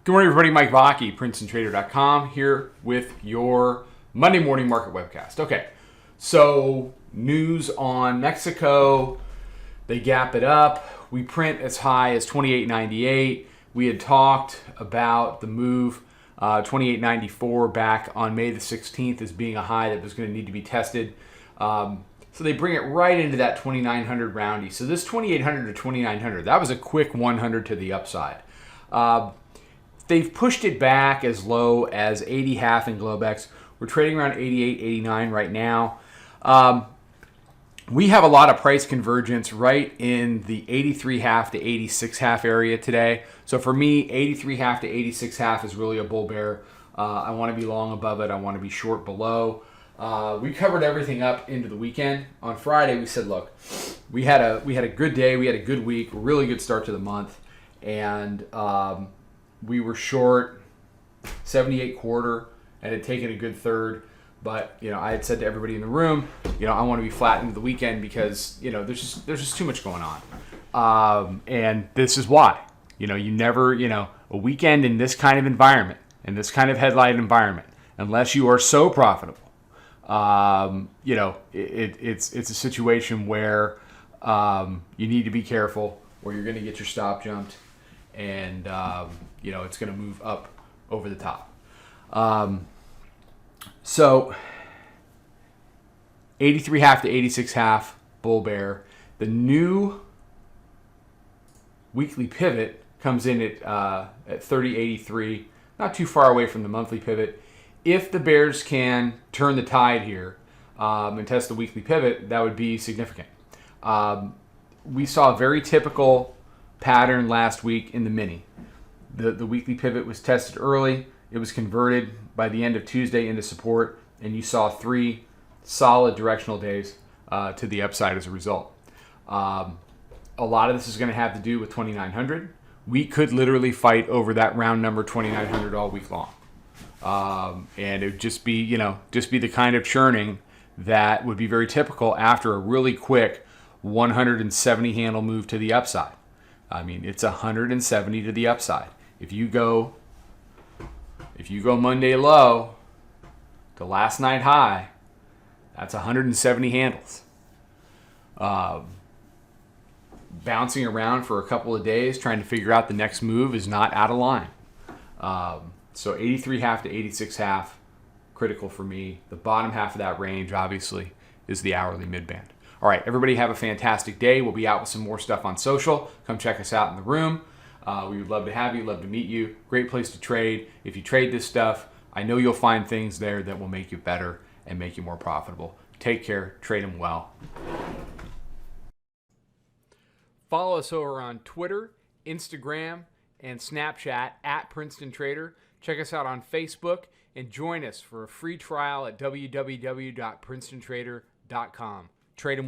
Good morning, everybody. Mike Vacchi, Princetontrader.com, here with your Monday morning market webcast. Okay, so news on Mexico. They gap it up. We print as high as 28.98. We had talked about the move 28.94 back on May the 16th as being a high that was going to need to be tested. So they bring it right into that 2,900 roundy. So this 2,800 to 2,900, that was a quick 100 to the upside. They've pushed it back as low as 80 half in Globex. We're trading around 88, 89 right now. We have a lot of price convergence right in the 83 half to 86 half area today. So for me, 83 half to 86 half is really a bull bear. I want to be long above it. I want to be short below. We covered everything up into the weekend. On Friday, we said, look, we had a good day. We had a good week, really good start to the month. And we were short 78 quarter and had taken a good third. But, I had said to everybody in the room, I want to be flat into the weekend because, there's just too much going on. And this is why. You never, a weekend in this kind of environment, in this kind of headlight environment, unless you are so profitable, it's a situation where you need to be careful or you're going to get your stop jumped and, it's going to move up over the top. So 83 half to 86 half bull bear. The new weekly pivot comes in at 30.83, not too far away from the monthly pivot. If the bears can turn the tide here and test the weekly pivot, that would be significant. We saw a very typical pattern last week in the mini. The weekly pivot was tested early. It was converted by the end of Tuesday into support, and you saw 3 solid directional days to the upside as a result. A lot of this is going to have to do with 2,900. We could literally fight over that round number 2,900 all week long. And it would just be the kind of churning that would be very typical after a really quick 170 handle move to the upside. I mean, it's 170 to the upside. If you go Monday low to last night high, that's 170 handles. Bouncing around for a couple of days trying to figure out the next move is not out of line. So 83 half to 86 half, critical for me. The bottom half of that range, obviously, is the hourly midband. All right, everybody have a fantastic day. We'll be out with some more stuff on social. Come check us out in the room. We would love to have you, love to meet you. Great place to trade. If you trade this stuff, I know you'll find things there that will make you better and make you more profitable. Take care. Trade them well. Follow us over on Twitter, Instagram, and Snapchat at Princeton Trader. Check us out on Facebook and join us for a free trial at www.princetontrader.com. Trade them well.